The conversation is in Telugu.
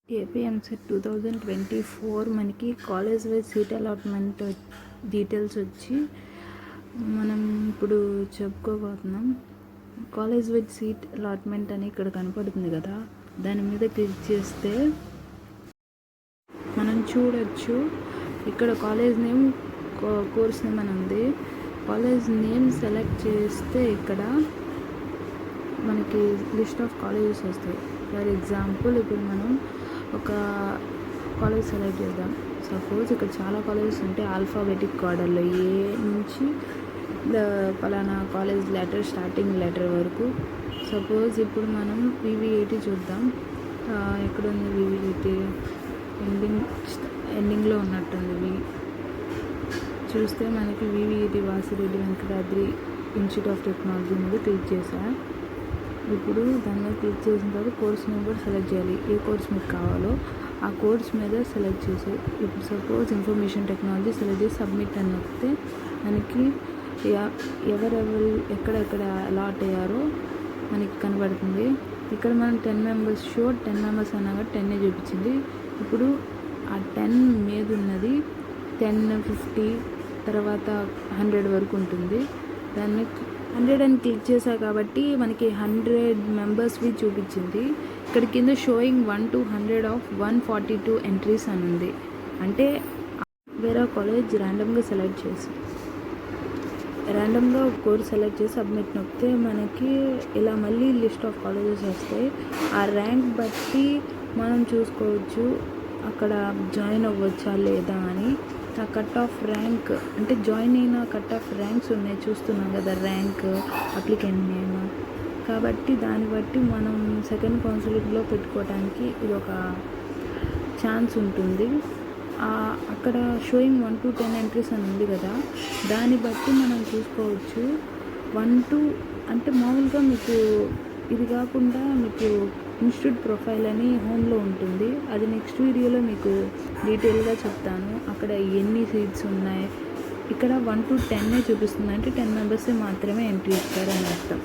ఏపీఎంసెట్ 2024 మనకి college wise seat allotment details వచ్చి మనం ఇప్పుడు చెప్పుకోబోతున్నాం. కాలేజ్ వైజ్ సీట్ అలాట్మెంట్ అని ఇక్కడ కనపడుతుంది కదా, దాని మీద క్లిక్ చేస్తే మనం చూడొచ్చు. ఇక్కడ కాలేజ్ నేమ్, కోర్స్ నేమ్ అని ఉంది. కాలేజ్ నేమ్ సెలెక్ట్ చేస్తే ఇక్కడ మనకి లిస్ట్ ఆఫ్ కాలేజెస్ వస్తాయి. ఫర్ ఎగ్జాంపుల్ ఇప్పుడు మనం ఒక కాలేజ్ సెలెక్ట్ చేద్దాం. సపోజ్ ఇక్కడ చాలా కాలేజెస్ ఉంటాయి ఆల్ఫాబెటిక్ ఆర్డర్లో, ఏ నుంచి పలానా కాలేజ్ లెటర్, స్టార్టింగ్ లెటర్ వరకు. సపోజ్ ఇప్పుడు మనం వివిఐటి చూద్దాం. ఎక్కడ ఉంది వివిఐటి? ఎండింగ్లో ఉన్నట్టుంది. చూస్తే మనకి VVIT Vasireddy Venkatadri institute of technology మీద క్లిక్ చేశాను. ఇప్పుడు దాని మీద క్లిక్ చేసిన తర్వాత కోర్స్ నెంబర్ సెలెక్ట్ చేయాలి. ఏ కోర్స్ మీకు కావాలో ఆ కోర్స్ మీద సెలెక్ట్ చేసి, ఇప్పుడు సపోజ్ ఇన్ఫర్మేషన్ టెక్నాలజీ సెలెక్ట్ చేసి సబ్మిట్ అని నొక్కితే మనకి ఎవరెవరు ఎక్కడెక్కడ అలాట్ అయ్యారో మనకి కనబడుతుంది. ఇక్కడ మనం 10 మెంబర్స్ 10 మెంబర్స్ అన్నాక 10 చూపించింది. ఇప్పుడు ఆ 10 మీద ఉన్నది 10, 50 తర్వాత 100 వరకు ఉంటుంది. దాన్ని 100 అని క్లిక్ చేశా కాబట్టి మనకి 100 మెంబర్స్వి చూపించింది. ఇక్కడ కింద షోయింగ్ 1 to 100 of 142 ఎంట్రీస్ అని ఉంది. అంటే వేరే కాలేజ్ ర్యాండమ్గా సెలెక్ట్ చేసి, ర్యాండమ్గా కోర్స్ సెలెక్ట్ చేసి సబ్మిట్ నొక్కితే మనకి ఇలా మళ్ళీ లిస్ట్ ఆఫ్ కాలేజెస్ వస్తాయి. ఆ ర్యాంక్ బట్టి మనం చూసుకోవచ్చు అక్కడ జాయిన్ అవ్వచ్చా లేదా అని. ఆ కట్ ఆఫ్ ర్యాంక్ అంటే జాయిన్ అయిన కట్ ఆఫ్ ర్యాంక్స్ ఉన్నాయి, చూస్తున్నాం కదా, ర్యాంక్, అప్లికెంట్ నేమ్. కాబట్టి దాన్ని బట్టి మనం సెకండ్ కౌన్సిలింగ్లో పెట్టుకోవడానికి ఇది ఒక ఛాన్స్ ఉంటుంది. అక్కడ షోయింగ్ 1 to 10 ఎంట్రీస్ అని ఉంది కదా, దాన్ని బట్టి మనం చూసుకోవచ్చు. 1 to అంటే మామూలుగా మీకు ఇది కాకుండా మీకు ఇన్స్టిట్యూట్ ప్రొఫైల్ అని హోమ్లో ఉంటుంది. అది నెక్స్ట్ వీడియోలో మీకు డీటెయిల్గా చెప్తాను. అక్కడ ఎన్ని సీట్స్ ఉన్నాయి. ఇక్కడ 1 to 10 చూపిస్తుంది, అంటే 10 మెంబర్స్ మాత్రమే ఎంట్రీ ఇచ్చారని అర్థం.